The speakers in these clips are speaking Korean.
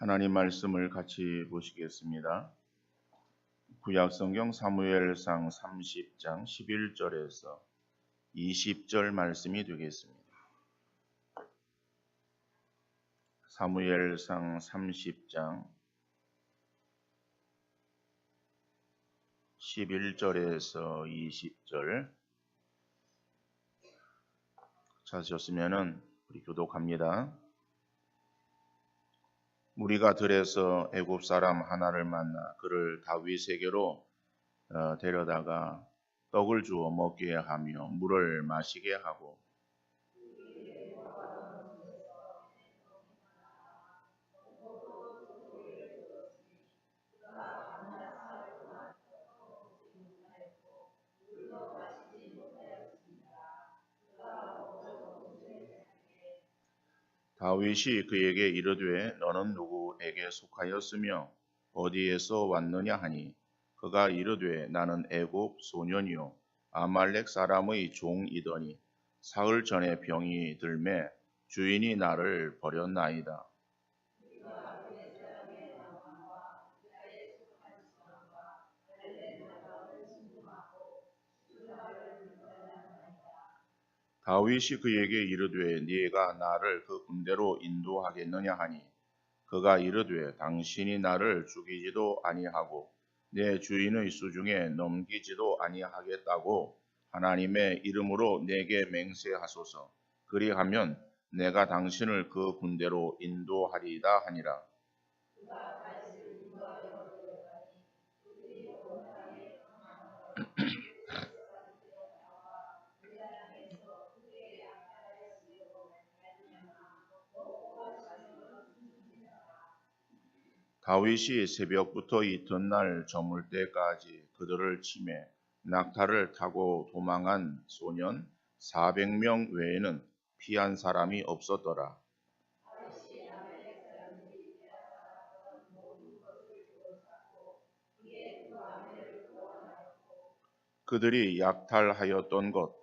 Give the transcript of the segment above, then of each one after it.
하나님 말씀을 같이 보시겠습니다. 구약성경 사무엘상 30장 11절에서 20절 말씀이 되겠습니다. 사무엘상 30장 11절에서 20절 찾으셨으면 우리 교독합니다. 무리가 들에서 애굽 사람 하나를 만나 그를 다윗에게로 데려다가 떡을 주어 먹게 하며 물을 마시게 하고 다윗이 그에게 이르되 너는 누구에게 속하였으며 어디에서 왔느냐 하니 그가 이르되 나는 애굽 소년이요 아말렉 사람의 종이더니 사흘 전에 병이 들매 주인이 나를 버렸나이다. 다윗이 그에게 이르되 네가 나를 그 군대로 인도하겠느냐 하니 그가 이르되 당신이 나를 죽이지도 아니하고 내 주인의 수중에 넘기지도 아니하겠다고 하나님의 이름으로 내게 맹세하소서. 그리하면 내가 당신을 그 군대로 인도하리이다 하니라. 다윗이 새벽부터 이튿날 저물 때까지 그들을 치매 낙타를 타고 도망한 소년 400명 외에는 피한 사람이 없었더라. 그들이 약탈하였던 것,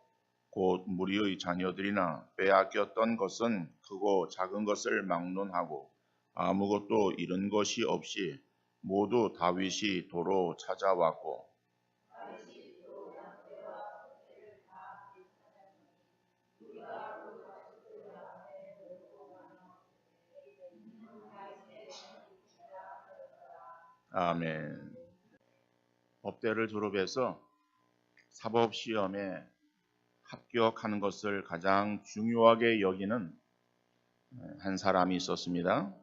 곧 무리의 자녀들이나 빼앗겼던 것은 크고 작은 것을 막론하고 아무것도 잃은 것이 없이 모두 다윗이 도로 찾아왔고 아멘. 법대를 졸업해서 사법시험에 합격하는 것을 가장 중요하게 여기는 한 사람이 있었습니다.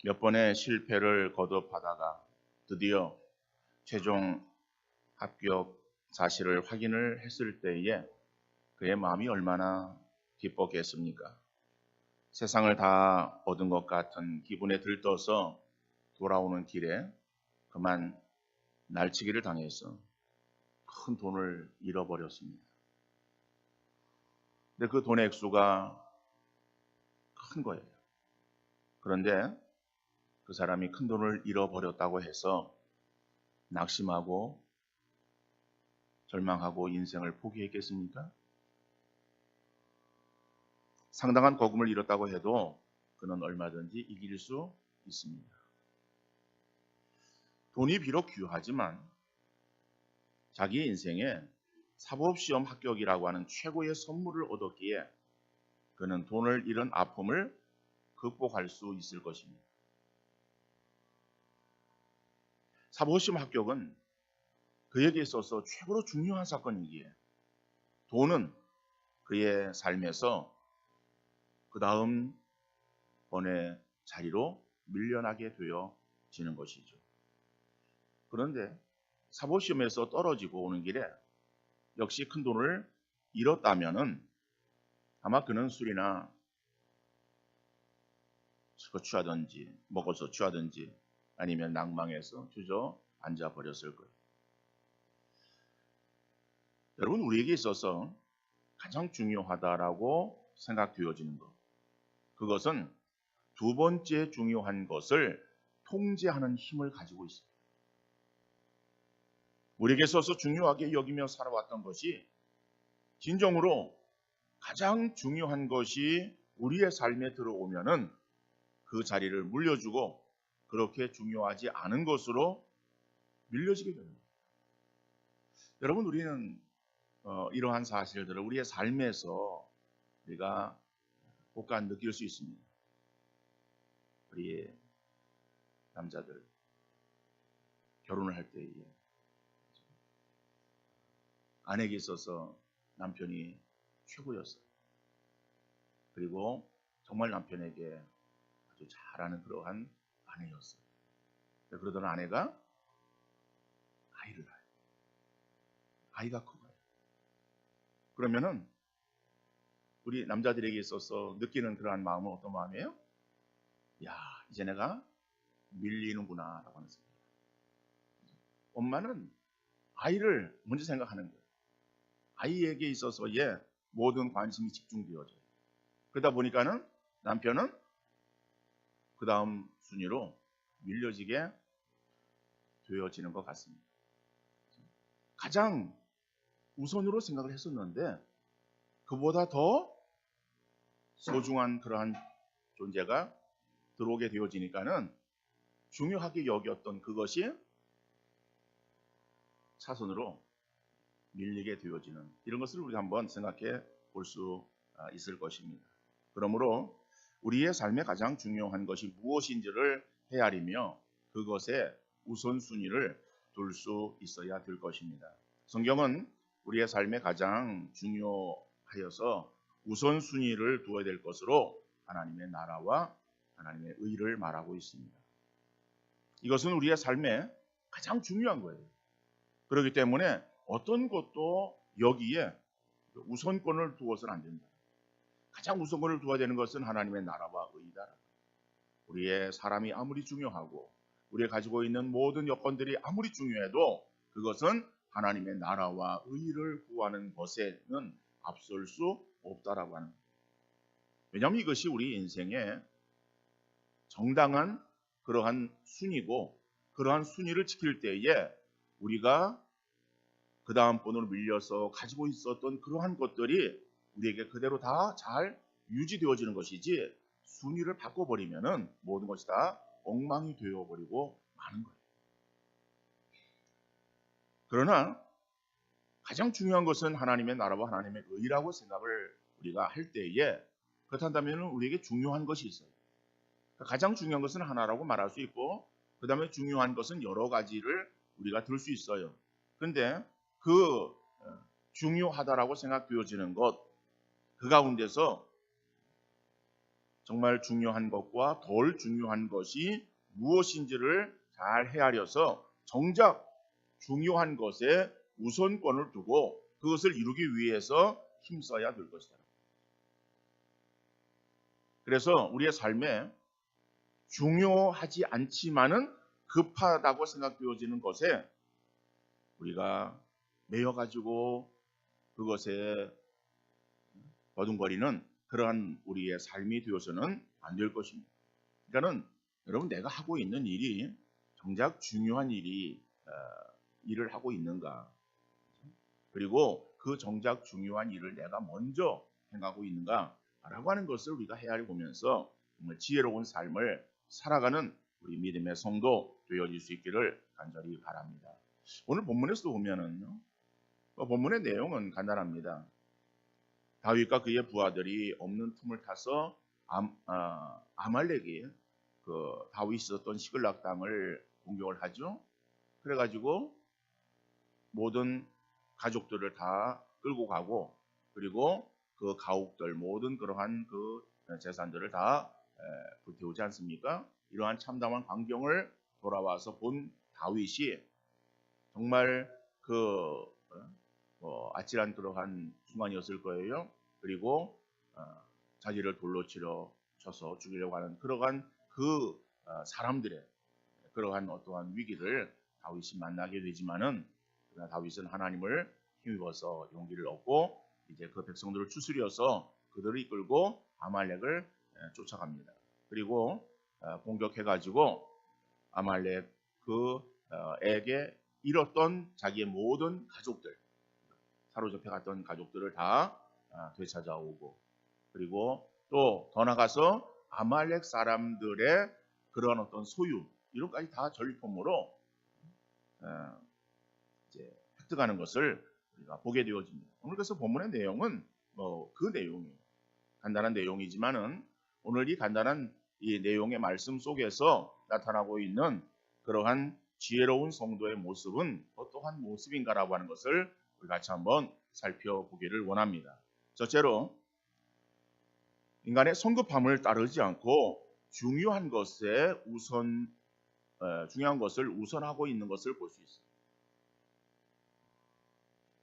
몇 번의 실패를 거듭하다가 드디어 최종 합격 사실을 확인을 했을 때에 그의 마음이 얼마나 기뻤겠습니까? 세상을 다 얻은 것 같은 기분에 들떠서 돌아오는 길에 그만 날치기를 당해서 큰 돈을 잃어버렸습니다. 근데 그 돈의 액수가 큰 거예요. 그런데 그 사람이 큰 돈을 잃어버렸다고 해서 낙심하고 절망하고 인생을 포기했겠습니까? 상당한 거금을 잃었다고 해도 그는 얼마든지 이길 수 있습니다. 돈이 비록 귀하지만 자기의 인생에 사법시험 합격이라고 하는 최고의 선물을 얻었기에 그는 돈을 잃은 아픔을 극복할 수 있을 것입니다. 사법시험 합격은 그에게 있어서 최고로 중요한 사건이기에 돈은 그의 삶에서 그 다음 번의 자리로 밀려나게 되어지는 것이죠. 그런데 사법시험에서 떨어지고 오는 길에 역시 큰 돈을 잃었다면은 아마 그는 술이나 취하든지 먹어서 취하든지 아니면 낭망해서 주저앉아 버렸을 거예요. 여러분, 우리에게 있어서 가장 중요하다라고 생각되어지는 것, 그것은 두 번째 중요한 것을 통제하는 힘을 가지고 있어요. 우리에게 있어서 중요하게 여기며 살아왔던 것이 진정으로 가장 중요한 것이 우리의 삶에 들어오면은 그 자리를 물려주고 그렇게 중요하지 않은 것으로 밀려지게 됩니다. 여러분, 우리는 이러한 사실들을 우리의 삶에서 우리가 혹간 느낄 수 있습니다. 우리 남자들 결혼을 할 때에 아내에게 있어서 남편이 최고였어요. 그리고 정말 남편에게 아주 잘하는 그러한 아내였어요. 그러던 아내가 아이를 낳아요. 아이가 커가요. 그러면은 우리 남자들에게 있어서 느끼는 그러한 마음은 어떤 마음이에요? 야, 이제 내가 밀리는구나 라고 하는 생각. 엄마는 아이를 먼저 생각하는 거예요. 아이에게 있어서의 모든 관심이 집중되어져요. 그러다 보니까는 남편은 그 다음 순위로 밀려지게 되어지는 것 같습니다. 가장 우선으로 생각을 했었는데 그보다 더 소중한 그러한 존재가 들어오게 되어지니까는 중요하게 여겼던 그것이 차선으로 밀리게 되어지는 이런 것을 우리가 한번 생각해 볼 수 있을 것입니다. 그러므로 우리의 삶에 가장 중요한 것이 무엇인지를 헤아리며 그것에 우선순위를 둘 수 있어야 될 것입니다. 성경은 우리의 삶에 가장 중요하여서 우선순위를 두어야 될 것으로 하나님의 나라와 하나님의 의를 말하고 있습니다. 이것은 우리의 삶에 가장 중요한 거예요. 그렇기 때문에 어떤 것도 여기에 우선권을 두어서는 안 된다. 가장 우선권을 두어야 되는 것은 하나님의 나라와 의다. 우리의 사람이 아무리 중요하고 우리가 가지고 있는 모든 여건들이 아무리 중요해도 그것은 하나님의 나라와 의를 구하는 것에는 앞설 수 없다라고 하는 거예요. 왜냐하면 이것이 우리 인생의 정당한 그러한 순위고 그러한 순위를 지킬 때에 우리가 그 다음 번호로 밀려서 가지고 있었던 그러한 것들이 우리에게 그대로 다 잘 유지되어지는 것이지 순위를 바꿔버리면은 모든 것이 다 엉망이 되어버리고 마는 거예요. 그러나 가장 중요한 것은 하나님의 나라와 하나님의 의라고 생각을 우리가 할 때에 그렇다면 우리에게 중요한 것이 있어요. 가장 중요한 것은 하나라고 말할 수 있고 그 다음에 중요한 것은 여러 가지를 우리가 들 수 있어요. 그런데 그 중요하다라고 생각되어지는 것, 그 가운데서 정말 중요한 것과 덜 중요한 것이 무엇인지를 잘 헤아려서 정작 중요한 것에 우선권을 두고 그것을 이루기 위해서 힘써야 될 것이다. 그래서 우리의 삶에 중요하지 않지만은 급하다고 생각되어지는 것에 우리가 매여가지고 그것에 버둥거리는 그러한 우리의 삶이 되어서는 안 될 것입니다. 그러니까는 여러분 내가 하고 있는 일이 정작 중요한 일을 하고 있는가? 그리고 그 정작 중요한 일을 내가 먼저 행하고 있는가라고 하는 것을 우리가 헤아려 보면서 정말 지혜로운 삶을 살아가는 우리 믿음의 성도 되어질 수 있기를 간절히 바랍니다. 오늘 본문에서도 보면은요, 본문의 내용은 간단합니다. 다윗과 그의 부하들이 없는 틈을 타서 아말렉이 그 다윗이 있었던 시글락 땅을 공격을 하죠. 그래가지고 모든 가족들을 다 끌고 가고 그리고 그 가옥들 모든 그러한 그 재산들을 다 불태우지 않습니까? 이러한 참담한 광경을 돌아와서 본 다윗이 정말 그 아찔한 그러한 순간이었을 거예요. 그리고 자기를 돌로 쳐서 죽이려고 하는 그러한 그 사람들의 그러한 어떠한 위기를 다윗이 만나게 되지만은 다윗은 하나님을 힘입어서 용기를 얻고 이제 그 백성들을 추스려서 그들을 이끌고 아말렉을 쫓아갑니다. 그리고 공격해가지고 아말렉 그에게 잃었던 자기의 모든 가족들, 사로잡혀 갔던 가족들을 다 되찾아오고 그리고 또 더 나가서 아말렉 사람들의 그런 어떤 소유, 이런까지 다 전리품으로 이제 획득하는 것을 우리가 보게 되어집니다. 오늘 그래서 본문의 내용은 뭐 그 내용이에요. 간단한 내용이지만은 오늘 이 간단한 이 내용의 말씀 속에서 나타나고 있는 그러한 지혜로운 성도의 모습은 어떠한 모습인가라고 하는 것을 우리 같이 한번 살펴보기를 원합니다. 첫째로 인간의 성급함을 따르지 않고 중요한 것을 우선하고 있는 것을 볼 수 있습니다.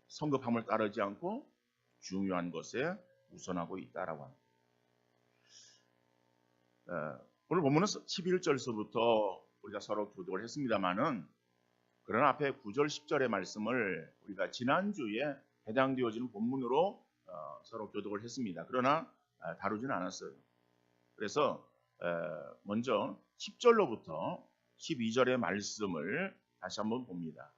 성급함을 따르지 않고 중요한 것에 우선하고 있다라고 합니다. 오늘 본문은 11절서부터 우리가 서로 교독을 했습니다만은 그러나 앞에 9절 10절의 말씀을 우리가 지난주에 해당되어지는 본문으로 서로 교독을 했습니다. 그러나 다루지는 않았어요. 그래서 먼저 10절로부터 12절의 말씀을 다시 한번 봅니다.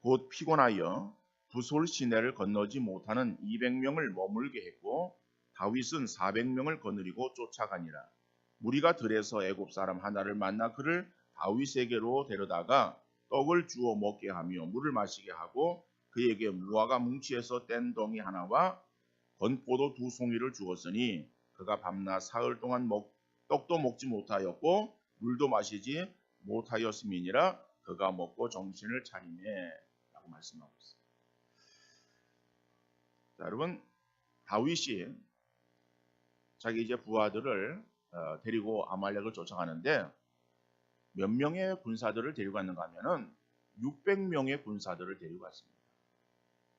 곧 피곤하여 부솔 시내를 건너지 못하는 200명을 머물게 했고 다윗은 400명을 거느리고 쫓아가니라. 무리가 들에서 애굽 사람 하나를 만나 그를 다윗에게로 데려다가 떡을 주어 먹게 하며 물을 마시게 하고 그에게 무화과 뭉치에서 뗀 덩이 하나와 건포도 2송이를 주었으니 그가 밤낮 사흘 동안 떡도 먹지 못하였고 물도 마시지 못하였음이니라. 그가 먹고 정신을 차리매 라고 말씀하고 있습니다. 자, 여러분, 다윗이 자기 이제 부하들을 데리고 아말렉을 쫓아가는데 몇 명의 군사들을 데리고 갔는가 하면은 600명의 군사들을 데리고 갔습니다.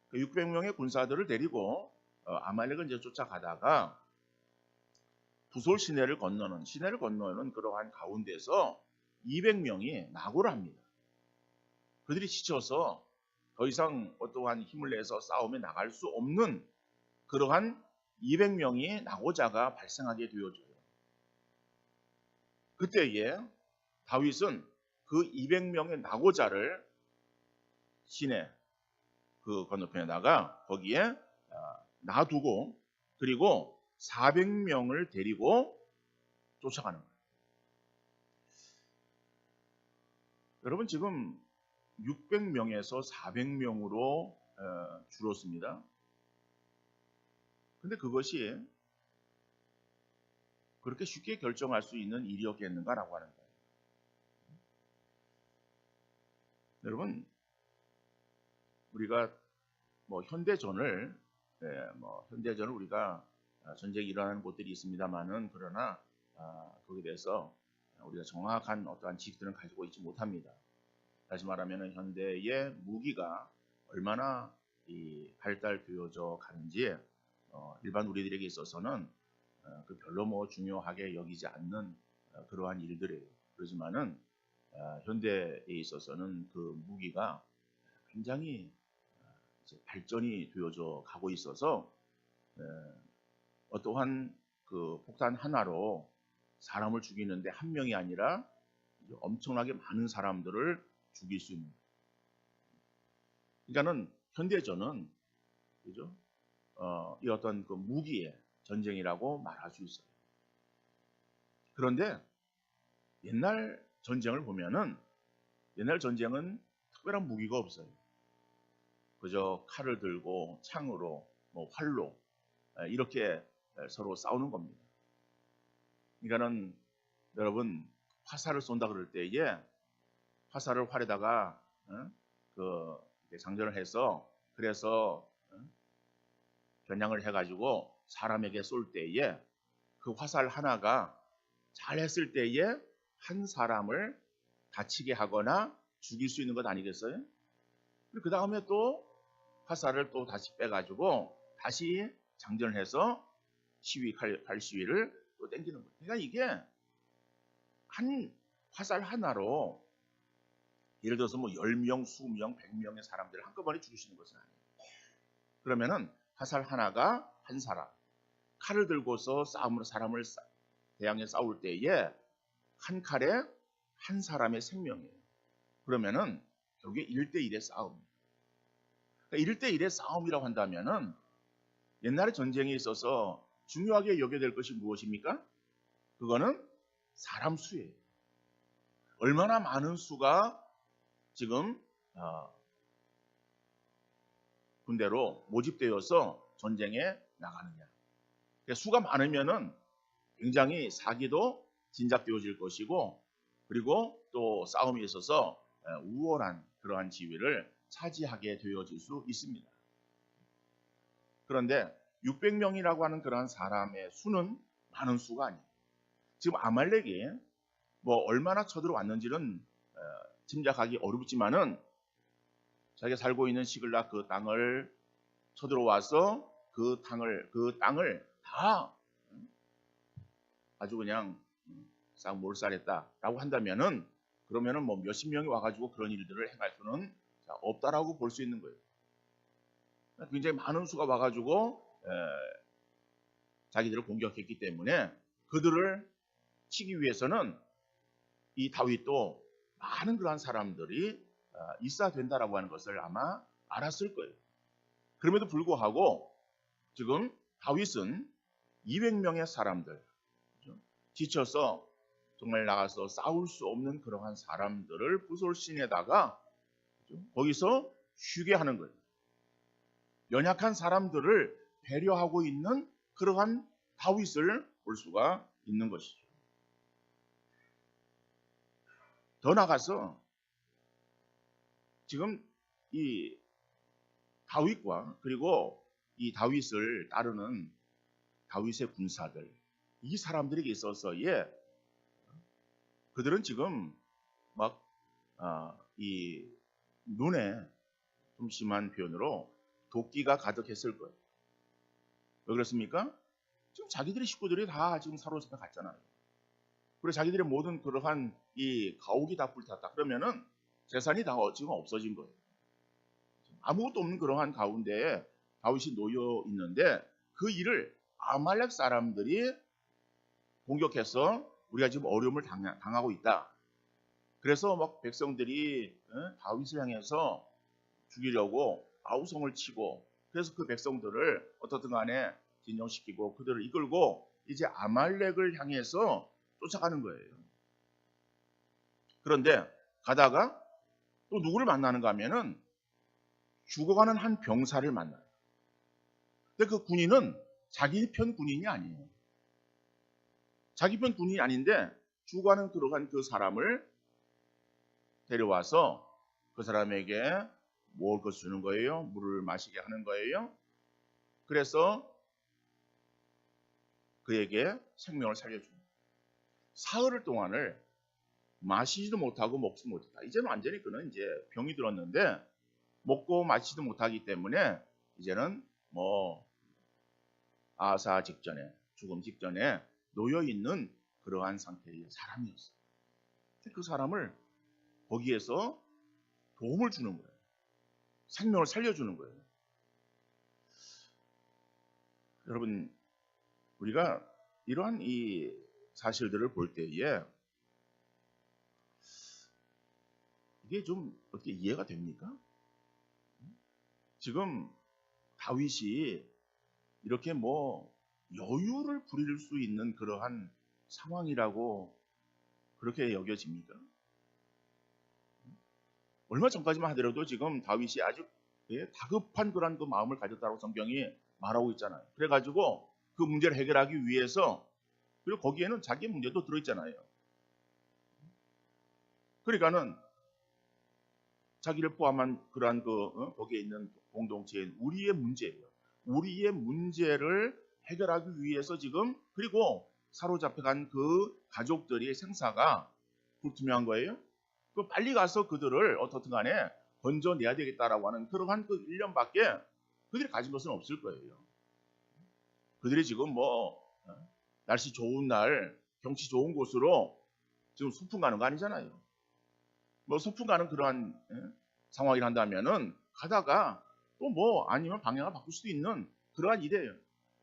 그 600명의 군사들을 데리고 아말렉을 이제 쫓아가다가 부솔 시내를 건너는 그러한 가운데서 200명이 낙오를 합니다. 그들이 지쳐서 더 이상 어떠한 힘을 내서 싸움에 나갈 수 없는 그러한 200명이 낙오자가 발생하게 되어져요. 그때에 다윗은 그 200명의 낙오자를 시내 그 건너편에다가 거기에 놔두고 그리고 400명을 데리고 쫓아가는 거예요. 여러분 지금 600명에서 400명으로 줄었습니다. 근데 그것이 그렇게 쉽게 결정할 수 있는 일이었겠는가라고 하는 거예요. 여러분, 우리가 현대전을 우리가 전쟁이 일어나는 곳들이 있습니다만은 그러나 거기에 대해서 우리가 정확한 어떠한 지식들은 가지고 있지 못합니다. 다시 말하면 현대의 무기가 얼마나 발달되어져 가는지 일반 우리들에게 있어서는 별로 중요하게 여기지 않는 그러한 일들이에요. 그렇지만은 현대에 있어서는 그 무기가 굉장히 이제 발전이 되어져 가고 있어서 어떠한 그 폭탄 하나로 사람을 죽이는데 한 명이 아니라 엄청나게 많은 사람들을 죽일 수 있는. 그러니까는 현대전은 그죠? 이 어떤 그 무기의 전쟁이라고 말할 수 있어요. 그런데 옛날 전쟁을 보면은 옛날 전쟁은 특별한 무기가 없어요. 그저 칼을 들고 창으로 활로 이렇게 서로 싸우는 겁니다. 그러니까는 여러분 화살을 쏜다 그럴 때에 화살을 활에다가 장전을 해서 그래서 겨냥을 해가지고 사람에게 쏠 때에 그 화살 하나가 잘했을 때에 한 사람을 다치게 하거나 죽일 수 있는 것 아니겠어요? 그 다음에 또 화살을 또 다시 빼가지고 다시 장전을 해서 칼 시위를 또 당기는 거예요. 그러니까 이게 한 화살 하나로 예를 들어서 10명, 20명, 100명의 사람들을 한꺼번에 죽일 수 있는 것은 아니에요. 그러면은 화살 하나가 한 사람, 칼을 들고서 사람을 대항해 싸울 때에 한 칼에 한 사람의 생명이에요. 그러면은 결국에 1대1의 싸움입니다. 그러니까 1대1의 싸움이라고 한다면은 옛날에 전쟁에 있어서 중요하게 여겨야 될 것이 무엇입니까? 그거는 사람 수예요. 얼마나 많은 수가 지금 군대로 모집되어서 전쟁에 나가느냐. 수가 많으면은 굉장히 사기도 진작되어질 것이고, 그리고 또 싸움에 있어서 우월한 그러한 지위를 차지하게 되어질 수 있습니다. 그런데 600명이라고 하는 그러한 사람의 수는 많은 수가 아니에요. 지금 아말렉이 뭐 얼마나 쳐들어왔는지는 짐작하기 어렵지만은 자기가 살고 있는 시글락 그 땅을 쳐들어와서 그 땅을 다 아주 그냥 싹 몰살했다라고 한다면은, 그러면은 뭐 몇십 명이 와가지고 그런 일들을 행할 수는 없다라고 볼 수 있는 거예요. 굉장히 많은 수가 와가지고 자기들을 공격했기 때문에 그들을 치기 위해서는 이 다윗도 많은 그러한 사람들이 있어야 된다라고 하는 것을 아마 알았을 거예요. 그럼에도 불구하고 지금 다윗은 200명의 사람들, 지쳐서 정말 나가서 싸울 수 없는 그러한 사람들을 부솔신에다가 거기서 쉬게 하는 거예요. 연약한 사람들을 배려하고 있는 그러한 다윗을 볼 수가 있는 것이죠. 더 나가서 지금 이 다윗과 그리고 이 다윗을 따르는 다윗의 군사들, 이 사람들에게 있어서의 그들은 지금 막 이 눈에 좀 심한 표현으로 도끼가 가득했을 거예요. 왜 그렇습니까? 지금 자기들의 식구들이 다 지금 사로잡혀 갔잖아요. 그리고 자기들의 모든 그러한 이 가옥이 다 불탔다. 그러면은 재산이 다 지금 없어진 거예요. 아무것도 없는 그러한 가운데에 다윗이 놓여 있는데 그 일을 아말렉 사람들이 공격해서 우리가 지금 어려움을 당하고 있다. 그래서 막 백성들이 다윗을 향해서 죽이려고 아우성을 치고, 그래서 그 백성들을 어떻든 간에 진정시키고 그들을 이끌고 이제 아말렉을 향해서 쫓아가는 거예요. 그런데 가다가 또 누구를 만나는가 하면은 죽어가는 한 병사를 만나요. 근데 그 군인은 자기 편 군인이 아니에요. 자기 편 군인이 아닌데 죽어가는 들어간 그 사람을 데려와서 그 사람에게 먹을 것 주는 거예요. 물을 마시게 하는 거예요. 그래서 그에게 생명을 살려줍니다. 사흘 동안을 마시지도 못하고 먹지도 못했다. 이제는 완전히 그는 이제 병이 들었는데 먹고 마시지도 못하기 때문에 이제는 뭐 아사 직전에, 죽음 직전에 놓여 있는 그러한 상태의 사람이었어요. 그 사람을 거기에서 도움을 주는 거예요. 생명을 살려주는 거예요. 여러분, 우리가 이러한 이 사실들을 볼 때에 이게 좀 어떻게 이해가 됩니까? 지금 다윗이 이렇게 뭐 여유를 부릴 수 있는 그러한 상황이라고 그렇게 여겨집니까? 얼마 전까지만 하더라도 지금 다윗이 아주 다급한 그런 그 마음을 가졌다고 성경이 말하고 있잖아요. 그래가지고 그 문제를 해결하기 위해서, 그리고 거기에는 자기 문제도 들어있잖아요. 그러니까는 자기를 포함한 그러한 거기에 있는 공동체인 우리의 문제예요. 우리의 문제를 해결하기 위해서 지금, 그리고 사로잡혀간 그 가족들의 생사가 불투명한 거예요. 그 빨리 가서 그들을 어떻든 간에 건져내야 되겠다라고 하는 그러한 그 일념밖에 그들이 가진 것은 없을 거예요. 그들이 지금 뭐 날씨 좋은 날, 경치 좋은 곳으로 지금 소풍 가는 거 아니잖아요. 뭐 소풍 가는 그러한 상황이란다면은 가다가 또 뭐 아니면 방향을 바꿀 수도 있는 그러한 일이에요.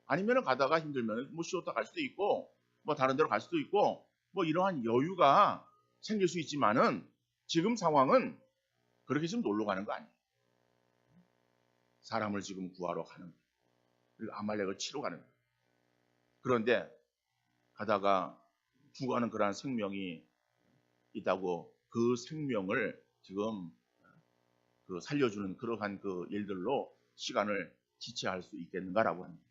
아니면 가다가 힘들면 뭐 쉬었다 갈 수도 있고 뭐 다른 데로 갈 수도 있고 뭐 이러한 여유가 생길 수 있지만은 지금 상황은 그렇게 지금 놀러 가는 거 아니에요. 사람을 지금 구하러 가는 거예요. 그리고 아말렉을 치러 가는 거예요. 그런데 가다가 죽어가는 그러한 생명이 있다고 그 생명을 지금 그 살려주는 그러한 그 일들로 시간을 지체할 수 있겠는가라고 합니다.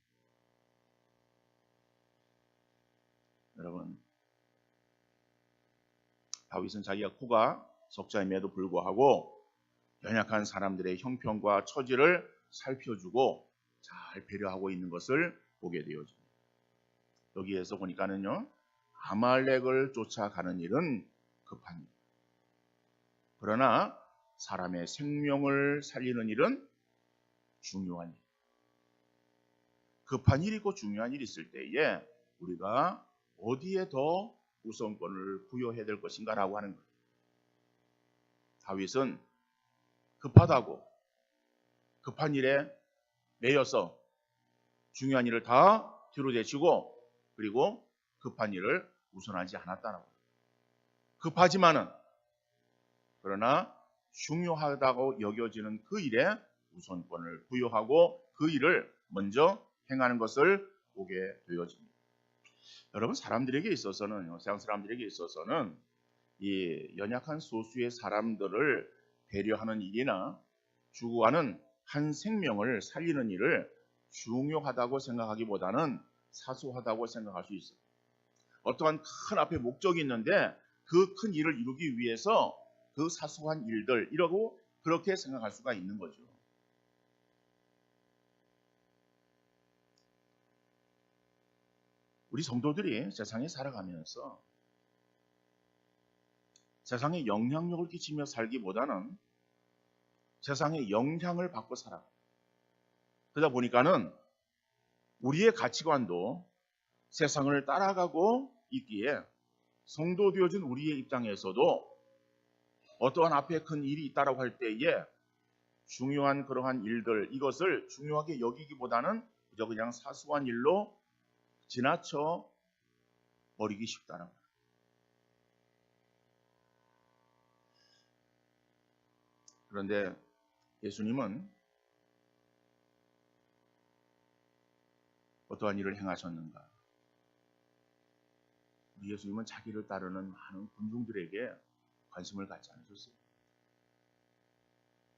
여러분, 다윗은 자기가 쿠가 석자임에도 불구하고 연약한 사람들의 형편과 처지를 살펴주고 잘 배려하고 있는 것을 보게 되어집니다. 여기에서 보니까는요, 아말렉을 쫓아가는 일은 급한 일. 그러나 사람의 생명을 살리는 일은 중요한 일. 급한 일이 있고 중요한 일이 있을 때에 우리가 어디에 더 우선권을 부여해야 될 것인가라고 하는 거예요. 다윗은 급하다고 급한 일에 매여서 중요한 일을 다 뒤로 제치고 그리고 급한 일을 우선하지 않았다는 거예요. 급하지만은 그러나 중요하다고 여겨지는 그 일에 우선권을 부여하고 그 일을 먼저 행하는 것을 보게 되어집니다. 여러분, 사람들에게 있어서는, 세상 사람들에게 있어서는 이 연약한 소수의 사람들을 배려하는 일이나 주구하는 한 생명을 살리는 일을 중요하다고 생각하기보다는 사소하다고 생각할 수 있어요. 어떠한 큰 앞에 목적이 있는데 그 큰 일을 이루기 위해서 그 사소한 일들 이라고 그렇게 생각할 수가 있는 거죠. 우리 성도들이 세상에 살아가면서 세상에 영향력을 끼치며 살기보다는 세상에 영향을 받고 살아. 그러다 보니까는 우리의 가치관도 세상을 따라가고 있기에 성도 되어진 우리의 입장에서도 어떠한 앞에 큰 일이 있다라고 할 때에 중요한 그러한 일들 이것을 중요하게 여기기보다는 그냥 사소한 일로 지나쳐 버리기 쉽다는 거예요. 그런데 예수님은 어떠한 일을 행하셨는가? 우리 예수님은 자기를 따르는 많은 군중들에게 관심을 갖지 않으셨어요.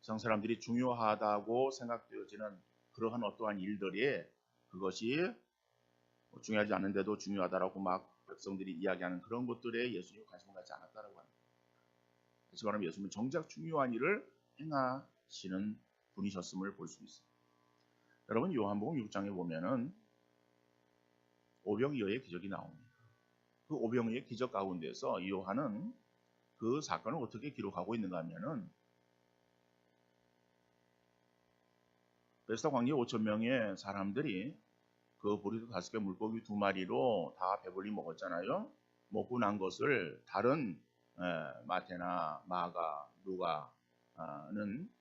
세상 사람들이 중요하다고 생각되어지는 그러한 어떠한 일들이 그것이 중요하지 않은데도 중요하다라고 막 백성들이 이야기하는 그런 것들에 예수님이 관심을 갖지 않았다라고 합니다. 다시 말하면 예수님은 정작 중요한 일을 행하시는 분이셨음을 볼 수 있습니다. 여러분, 요한복음 6장에 보면은 오병이어의 기적이 나옵니다. 그 오병이어의 기적 가운데서 요한은 그 사건을 어떻게 기록하고 있는가 하면은 베스다 광야에 5,000명의 사람들이 그 보리도 5개 물고기 2마리로 다 배불리 먹었잖아요. 먹고 난 것을 다른 마태나 마가, 누가는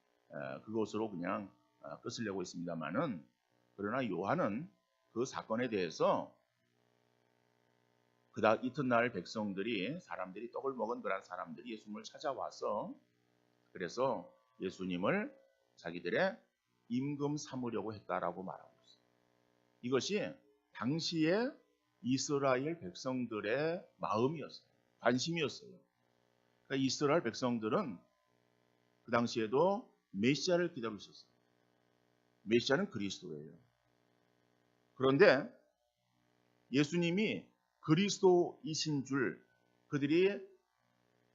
그것으로 그냥 끝을 내고 있습니다만은 그러나 요한은 그 사건에 대해서 그다음 이튿날 사람들이 떡을 먹은 그런 사람들이 예수님을 찾아와서 그래서 예수님을 자기들의 임금 삼으려고 했다라고 말하고 있어요. 이것이 당시에 이스라엘 백성들의 마음이었어요. 관심이었어요. 그러니까 이스라엘 백성들은 그 당시에도 메시아를 기다리고 있었어요. 메시아는 그리스도예요. 그런데 예수님이 그리스도이신 줄 그들이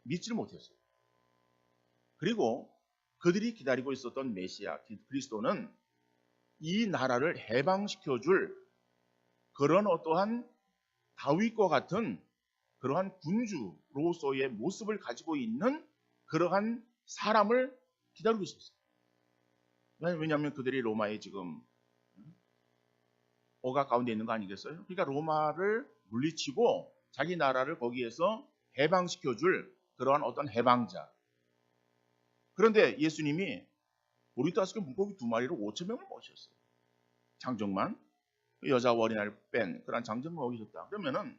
믿지를 못했어요. 그리고 그들이 기다리고 있었던 메시아 그리스도는 이 나라를 해방시켜줄 그런 어떠한 다윗과 같은 그러한 군주로서의 모습을 가지고 있는 그러한 사람을 기다리고 있었어요. 왜냐하면 그들이 로마에 지금 억압 가운데 있는 거 아니겠어요? 그러니까 로마를 물리치고 자기 나라를 거기에서 해방시켜줄 그러한 어떤 해방자. 그런데 예수님이 보리 5개 물고기 2마리로 5,000명을 먹이셨어요. 장정만 여자 어린아이를 뺀 그런 장정만 먹이셨다. 그러면은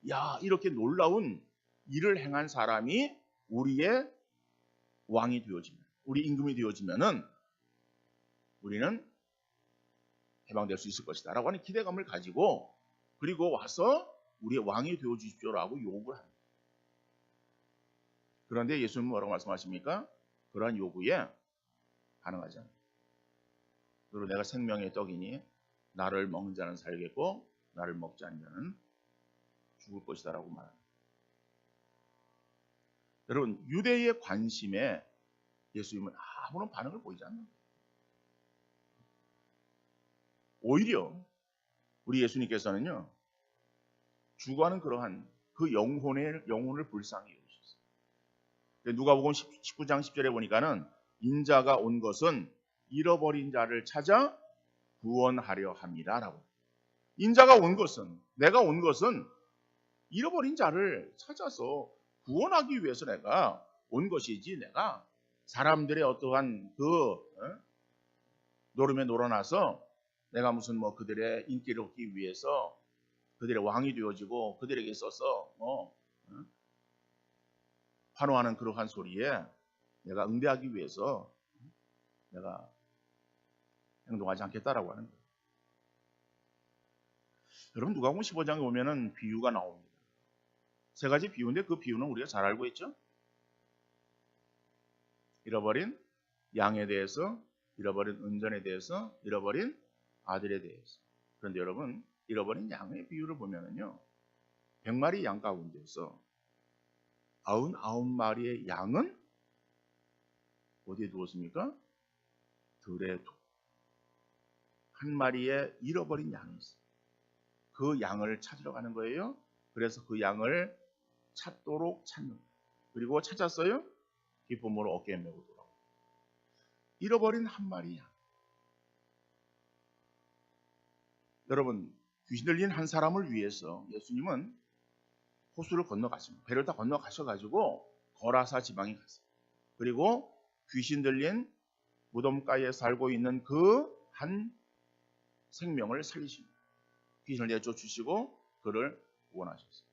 야, 이렇게 놀라운 일을 행한 사람이 우리의 왕이 되어지면, 우리 임금이 되어지면은 우리는 해방될 수 있을 것이다 라고 하는 기대감을 가지고 그리고 와서 우리의 왕이 되어주십시오라고 요구를 합니다. 그런데 예수님은 뭐라고 말씀하십니까? 그러한 요구에 반응하지 않아요. 그리고 내가 생명의 떡이니 나를 먹는 자는 살겠고 나를 먹지 않는 자는 죽을 것이다 라고 말합니다. 여러분, 유대의 관심에 예수님은 아무런 반응을 보이지 않는다. 오히려 우리 예수님께서는요, 죽어가는 그러한 그 영혼을 불쌍히 여기셨어요. 누가복음 19장 10절에 보니까는 인자가 온 것은 잃어버린 자를 찾아 구원하려 함이라라고. 인자가 온 것은, 내가 온 것은 잃어버린 자를 찾아서 구원하기 위해서 내가 온 것이지, 내가 사람들의 어떠한 노름에 놀아나서 내가 무슨 뭐 그들의 인기를 얻기 위해서 그들의 왕이 되어지고 그들에게 있어서 환호하는 그러한 소리에 내가 응대하기 위해서 내가 행동하지 않겠다라고 하는 거예요. 여러분, 누가복음 15장에 오면은 비유가 나옵니다. 세 가지 비유인데 그 비유는 우리가 잘 알고 있죠. 잃어버린 양에 대해서, 잃어버린 은전에 대해서, 잃어버린 아들에 대해서. 그런데 여러분, 잃어버린 양의 비유를 보면은요, 100마리 양 가운데서 99마리의 양은 어디에 두었습니까? 들에 두고 한 마리의 잃어버린 양이 있어요. 그 양을 찾으러 가는 거예요. 그래서 그 양을 찾도록 찾는 거예요. 그리고 찾았어요. 기쁨으로 어깨에 메고 돌아오고. 잃어버린 한 마리 양. 여러분, 귀신 들린 한 사람을 위해서 예수님은 호수를 건너가십니다. 배를 다 건너가셔가지고 거라사 지방에 갔어요. 그리고 귀신 들린 무덤가에 살고 있는 그 한 생명을 살리십니다. 귀신을 내쫓으시고 그를 구원하셨어요.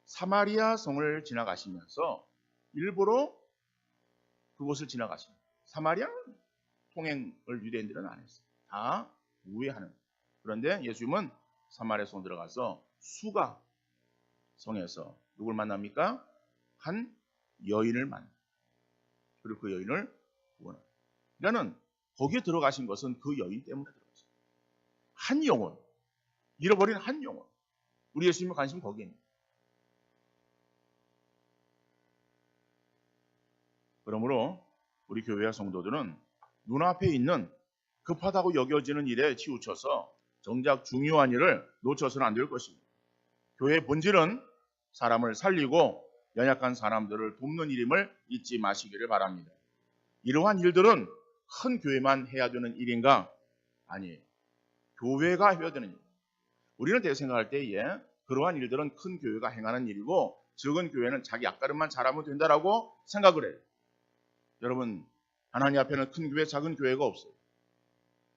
사마리아 성을 지나가시면서 일부러 그곳을 지나가십니다. 사마리아는 통행을 유대인들은 안 했어요. 다 우회하는. 그런데 예수님은 사마리아 성 들어가서 수가 성에서 누굴 만납니까? 한 여인을 만납니다. 그리고 그 여인을 구원합니다. 그러니까는 거기에 들어가신 것은 그 여인 때문에 들어갔어요. 한 영혼, 잃어버린 한 영혼. 우리 예수님의 관심은 거기입니다. 그러므로 우리 교회와 성도들은 눈앞에 있는 급하다고 여겨지는 일에 치우쳐서 정작 중요한 일을 놓쳐서는 안 될 것입니다. 교회의 본질은 사람을 살리고 연약한 사람들을 돕는 일임을 잊지 마시기를 바랍니다. 이러한 일들은 큰 교회만 해야 되는 일인가? 아니에요. 교회가 해야 되는 일. 우리는 대개 생각할 때에 그러한 일들은 큰 교회가 행하는 일이고 적은 교회는 자기 앞가림만 잘하면 된다라고 생각을 해요. 여러분, 하나님 앞에는 큰 교회, 작은 교회가 없어요.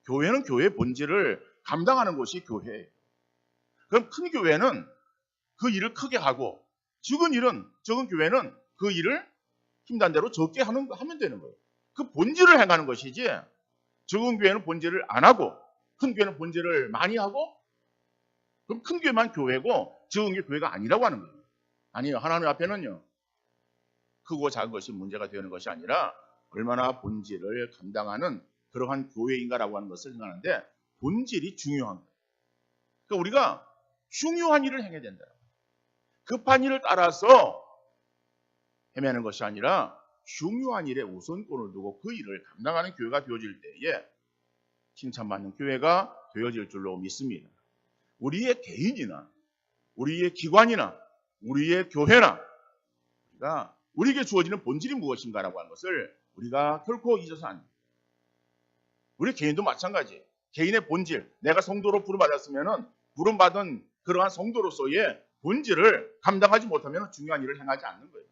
교회는 교회의 본질을 감당하는 곳이 교회예요. 그럼 큰 교회는 그 일을 크게 하고 적은 교회는 그 일을 힘단 대로 적게 하면 되는 거예요. 그 본질을 행하는 것이지 적은 교회는 본질을 안 하고 큰 교회는 본질을 많이 하고 그럼 큰 교회만 교회고 적은 게 교회가 아니라고 하는 거예요. 아니요. 하나님 앞에는요. 크고 작은 것이 문제가 되는 것이 아니라 얼마나 본질을 감당하는 그러한 교회인가라고 하는 것을 생각하는데 본질이 중요한 거예요. 그러니까 우리가 중요한 일을 행해야 된다. 급한 일을 따라서 헤매는 것이 아니라 중요한 일에 우선권을 두고 그 일을 감당하는 교회가 되어질 때에 칭찬받는 교회가 되어질 줄로 믿습니다. 우리의 개인이나 우리의 기관이나 우리의 교회나 우리에게 주어지는 본질이 무엇인가라고 하는 것을 우리가 결코 잊어서 안 돼요. 우리 개인도 마찬가지예요. 개인의 본질, 내가 성도로 부름받았으면 부름받은 그러한 성도로서의 본질을 감당하지 못하면 중요한 일을 행하지 않는 거예요.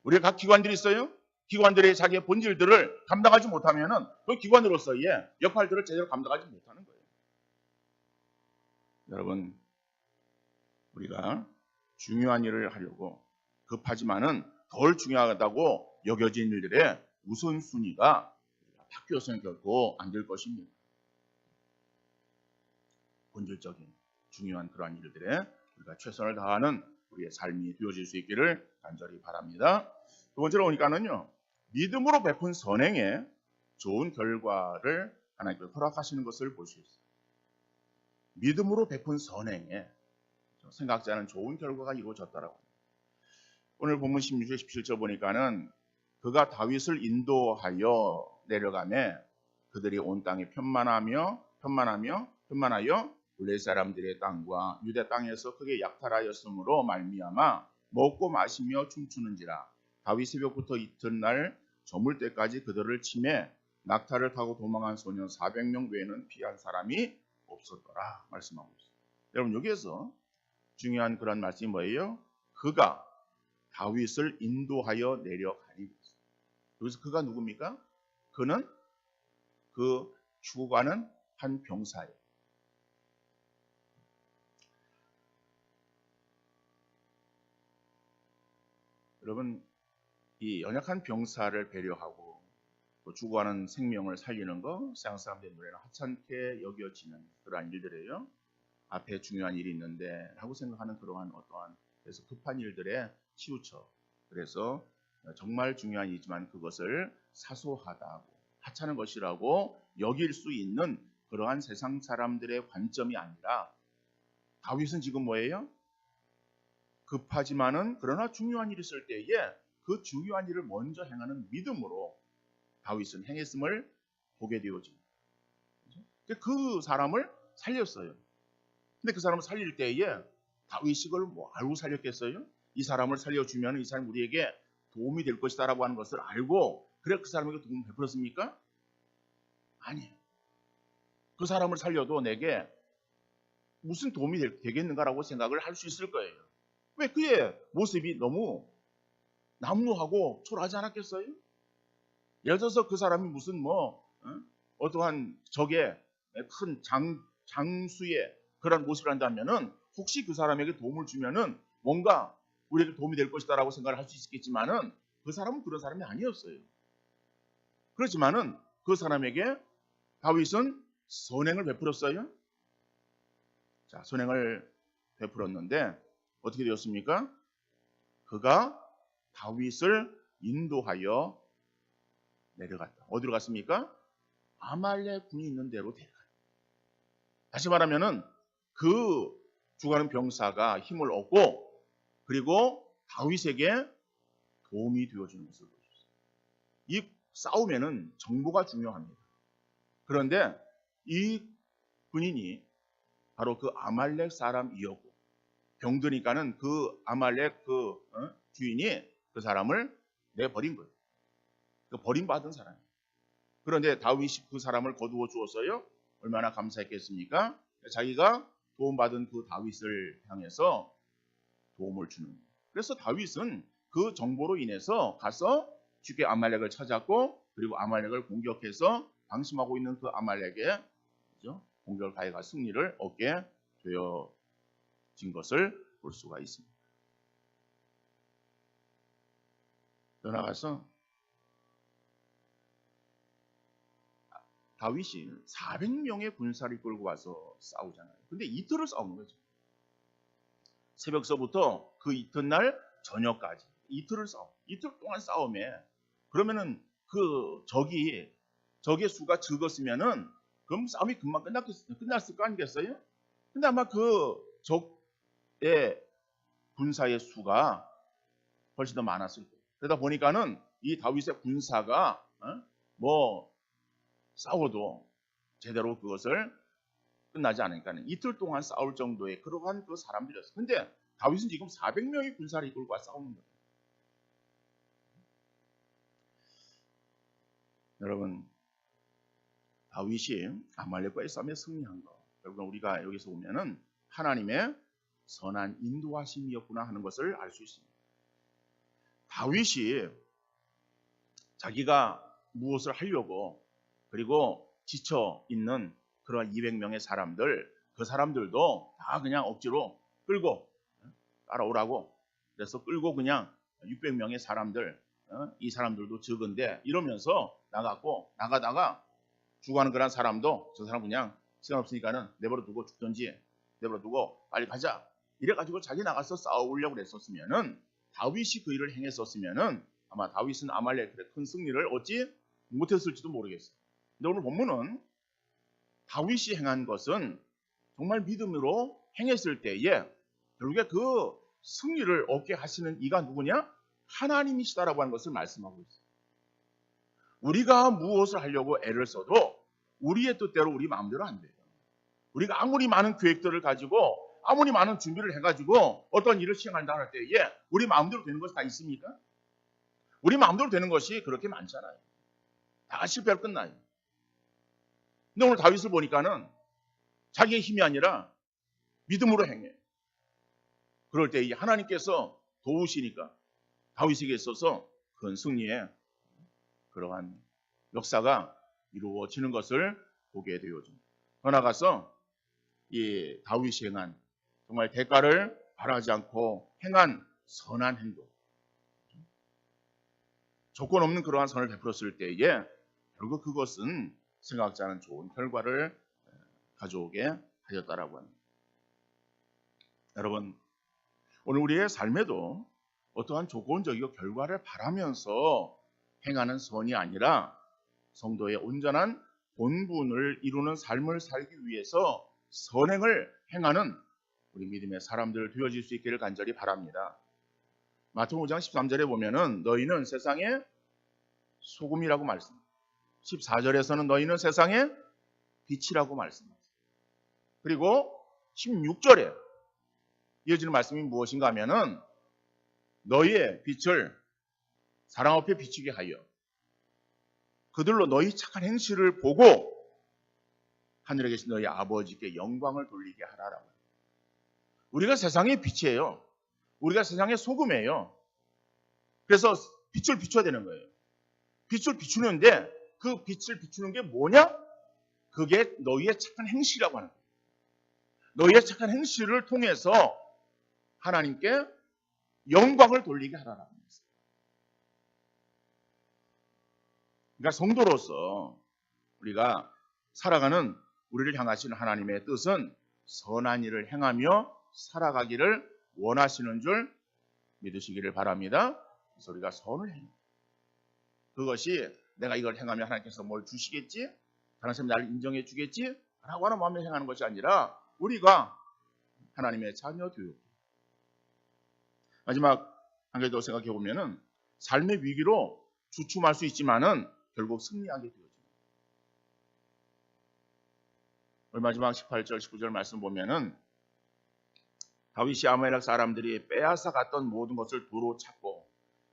우리가 각 기관들이 있어요. 기관들의 자기의 본질들을 감당하지 못하면 그 기관으로서의 역할들을 제대로 감당하지 못하는 거예요. 여러분, 우리가 중요한 일을 하려고 급하지만은 덜 중요하다고 여겨진 일들의 우선순위가 바뀌어서는 결코 안 될 것입니다. 본질적인 중요한 그러한 일들에 우리가 최선을 다하는 우리의 삶이 되어질 수 있기를 간절히 바랍니다. 두 번째로 보니까는요, 믿음으로 베푼 선행에 좋은 결과를 하나님께서 허락하시는 것을 볼 수 있어요. 믿음으로 베푼 선행에 생각지 않은 좋은 결과가 이루어졌다라고. 오늘 본문 16절 17절 보니까는 그가 다윗을 인도하여 내려가매 그들이 온 땅에 편만하여 블레셋 사람들의 땅과 유대 땅에서 크게 약탈하였으므로 말미암아 먹고 마시며 춤추는지라. 다윗 새벽부터 이튿날 저물 때까지 그들을 치매 낙타를 타고 도망한 소년 400명 외에는 피한 사람이 없었더라 말씀하고 있습니다. 여러분, 여기에서 중요한 그런 말씀이 뭐예요? 그가 다윗을 인도하여 내려가니. 여기서 그가 누굽니까? 그는 그 죽어가는 한 병사예요. 여러분, 이 연약한 병사를 배려하고 또 죽어가는 생명을 살리는 거 세상 사람들의 눈에는 하찮게 여겨지는 그러한 일들이에요. 앞에 중요한 일이 있는데 라고 생각하는 그러한 어떠한 그래서 급한 일들에 치우쳐. 그래서 정말 중요한 일이지만 그것을 사소하다고 하찮은 것이라고 여길 수 있는 그러한 세상 사람들의 관점이 아니라 다윗은 지금 뭐예요? 급하지만은 그러나 중요한 일이 있을 때에 그 중요한 일을 먼저 행하는 믿음으로 다윗은 행했음을 보게 되어집니다. 그 사람을 살렸어요. 근데 그 사람을 살릴 때에 다윗이 그걸 뭐 알고 살렸겠어요? 이 사람을 살려주면 이 사람이 우리에게 도움이 될 것이다 라고 하는 것을 알고 그래 그 사람에게 도움을 베풀었습니까? 아니에요. 그 사람을 살려도 내게 무슨 도움이 되겠는가라고 생각을 할 수 있을 거예요. 왜? 그의 모습이 너무 남루하고 초라하지 않았겠어요? 예를 들어서 그 사람이 무슨 어떠한 적의 큰 장수의 그런 모습을 한다면은 혹시 그 사람에게 도움을 주면은 뭔가 우리에게 도움이 될 것이다라고 생각을 할 수 있겠지만은 그 사람은 그런 사람이 아니었어요. 그렇지만은 그 사람에게 다윗은 선행을 베풀었어요. 자, 선행을 베풀었는데 어떻게 되었습니까? 그가 다윗을 인도하여 내려갔다. 어디로 갔습니까? 아말렉 군이 있는 데로 데려갔다. 다시 말하면은 그 죽어가는 병사가 힘을 얻고 그리고 다윗에게 도움이 되어주는 것을 보여줬어요. 이 싸움에는 정보가 중요합니다. 그런데 이 군인이 바로 그 아말렉 사람이었고 병드니까는 그 아말렉 주인이 그 사람을 내버린 거예요. 그 버림받은 사람이에요. 그런데 다윗이 그 사람을 거두어 주었어요. 얼마나 감사했겠습니까? 자기가 도움받은 그 다윗을 향해서 도움을 주는 거예요. 그래서 다윗은 그 정보로 인해서 가서 쉽게 아말렉을 찾았고 그리고 아말렉을 공격해서 방심하고 있는 그 아말렉의 공격을 가해가 승리를 얻게 되어진 것을 볼 수가 있습니다. 더 나아가서 다윗이 400명의 군사를 끌고 와서 싸우잖아요. 근데 이틀을 싸우는 거죠. 새벽서부터 그 이튿날 저녁까지 이틀을 싸워. 이틀 동안 싸움에 그러면은 그 적의 수가 적었으면은 그럼 싸움이 금방 끝났을 거 아니겠어요? 근데 아마 그 적의 군사의 수가 훨씬 더 많았을 거예요. 그러다 보니까는 이 다윗의 군사가 싸워도 제대로 그것을 끝나지 않으니까는 이틀 동안 싸울 정도의 그러한 그 사람들이었어요. 근데 다윗은 지금 400명의 군사를 이끌고 와 싸우는 거예요. 여러분, 다윗이 아말렉과의 싸움에 승리한 거 결국 우리가 여기서 보면은 하나님의 선한 인도하심이었구나 하는 것을 알 수 있습니다. 다윗이 자기가 무엇을 하려고 그리고 지쳐 있는 그런 200명의 사람들, 그 사람들도 다 그냥 억지로 끌고 따라오라고 그래서 끌고 그냥 600명의 사람들, 이 사람들도 적은데 이러면서 나가다가 죽어가는 그런 사람도 저 사람 그냥 시간 없으니까는 내버려 두고 죽든지 내버려 두고 빨리 가자 이래가지고 자기 나가서 싸우려고 그랬었으면은 다윗이 그 일을 행했었으면은 아마 다윗은 아말렉의 큰 승리를 얻지 못했을지도 모르겠어요. 근데 오늘 본문은 다윗이 행한 것은 정말 믿음으로 행했을 때에 결국에 그 승리를 얻게 하시는 이가 누구냐? 하나님이시다라고 하는 것을 말씀하고 있어요. 우리가 무엇을 하려고 애를 써도 우리의 뜻대로 우리 마음대로 안 돼요. 우리가 아무리 많은 계획들을 가지고 아무리 많은 준비를 해가지고 어떤 일을 시행한다 할 때에 우리 마음대로 되는 것이 다 있습니까? 우리 마음대로 되는 것이 그렇게 많잖아요. 다 실패로 끝나요. 근데 오늘 다윗을 보니까는 자기의 힘이 아니라 믿음으로 행해. 그럴 때 하나님께서 도우시니까 다윗에게 있어서 큰 승리에 그러한 역사가 이루어지는 것을 보게 되어집니다. 더 나아가서 이 다윗이 행한 정말 대가를 바라지 않고 행한 선한 행동, 조건 없는 그러한 선을 베풀었을 때에 결국 그것은 생각지 않은 좋은 결과를 가져오게 하였다라고 합니다. 여러분, 오늘 우리의 삶에도 어떠한 조건적이고 결과를 바라면서 행하는 선이 아니라 성도의 온전한 본분을 이루는 삶을 살기 위해서 선행을 행하는 우리 믿음의 사람들 되어질 수 있기를 간절히 바랍니다. 마태복음 5장 13절에 보면은 너희는 세상의 소금이라고 말씀합니다. 14절에서는 너희는 세상의 빛이라고 말씀합니다. 그리고 16절에 이어지는 말씀이 무엇인가 하면은 너희의 빛을 사람 앞에 비추게 하여 그들로 너희 착한 행실을 보고 하늘에 계신 너희 아버지께 영광을 돌리게 하라라고. 우리가 세상의 빛이에요. 우리가 세상의 소금이에요. 그래서 빛을 비춰야 되는 거예요. 빛을 비추는데 그 빛을 비추는 게 뭐냐? 그게 너희의 착한 행실이라고 하는 거예요. 너희의 착한 행실을 통해서 하나님께 영광을 돌리게 하라라는 거예요. 그러니까 성도로서 우리가 살아가는 우리를 향하신 하나님의 뜻은 선한 일을 행하며 살아가기를 원하시는 줄 믿으시기를 바랍니다. 그래서 우리가 선을 행해. 그것이 내가 이걸 행하면 하나님께서 뭘 주시겠지? 다른 사람이 나를 인정해 주겠지? 라고 하는 마음에 행하는 것이 아니라 우리가 하나님의 자녀 되고 마지막 한 가지 더 생각해 보면은 삶의 위기로 주춤할 수 있지만은 결국 승리하게 되어집니다. 마지막 18절, 19절 말씀 보면은 다윗이 아말렉 사람들이 빼앗아 갔던 모든 것을 도로 찾고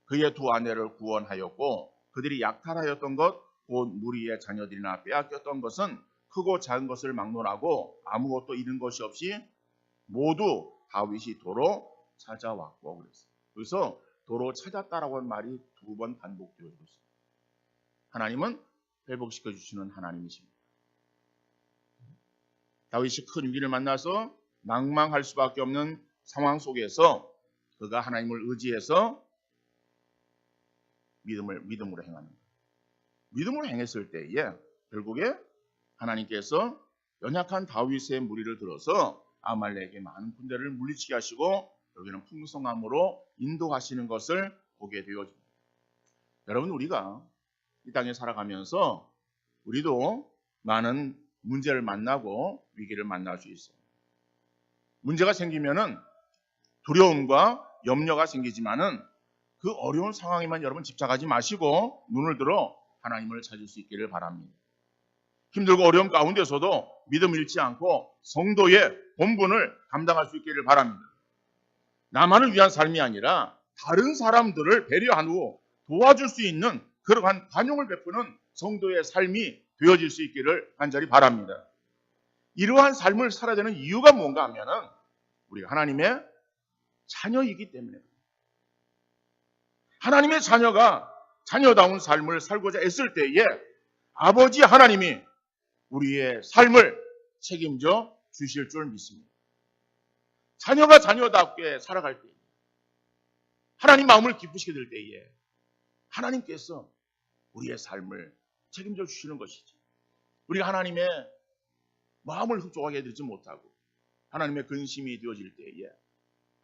그의 두 아내를 구원하였고 그들이 약탈하였던 것, 곧 무리의 자녀들이나 빼앗겼던 것은 크고 작은 것을 막론하고 아무것도 잃은 것이 없이 모두 다윗이 도로 찾아왔고 그랬어요. 그래서 도로 찾았다라고 하는 말이 두 번 반복되어지고 있습니다. 하나님은 회복시켜 주시는 하나님이십니다. 다윗이 큰 위기를 만나서 낭망할 수밖에 없는 상황 속에서 그가 하나님을 의지해서 믿음으로 행하는 거예요. 믿음으로 행했을 때에 결국에 하나님께서 연약한 다윗의 무리를 들어서 아말렉의 많은 군대를 물리치게 하시고 여기는 풍성함으로 인도하시는 것을 보게 되어집니다. 여러분, 우리가 이 땅에 살아가면서 우리도 많은 문제를 만나고 위기를 만날 수 있어요. 문제가 생기면은 두려움과 염려가 생기지만은 그 어려운 상황에만 여러분 집착하지 마시고 눈을 들어 하나님을 찾을 수 있기를 바랍니다. 힘들고 어려움 가운데서도 믿음 잃지 않고 성도의 본분을 감당할 수 있기를 바랍니다. 나만을 위한 삶이 아니라 다른 사람들을 배려하고 도와줄 수 있는 그러한 관용을 베푸는 성도의 삶이 되어질 수 있기를 간절히 바랍니다. 이러한 삶을 살아야 되는 이유가 뭔가 하면은 우리가 하나님의 자녀이기 때문에 하나님의 자녀가 자녀다운 삶을 살고자 했을 때에 아버지 하나님이 우리의 삶을 책임져 주실 줄 믿습니다. 자녀가 자녀답게 살아갈 때 하나님 마음을 기쁘시게 될 때에 하나님께서 우리의 삶을 책임져 주시는 것이지. 우리가 하나님의 마음을 흡족하게 해드리지 못하고 하나님의 근심이 되어질 때에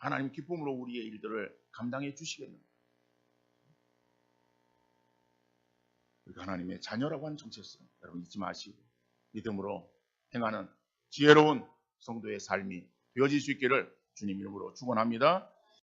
하나님 기쁨으로 우리의 일들을 감당해 주시겠는가? 우리가 하나님의 자녀라고 하는 정체성 여러분 잊지 마시고 믿음으로 행하는 지혜로운 성도의 삶이 되어질 수 있기를 주님 이름으로 축원합니다.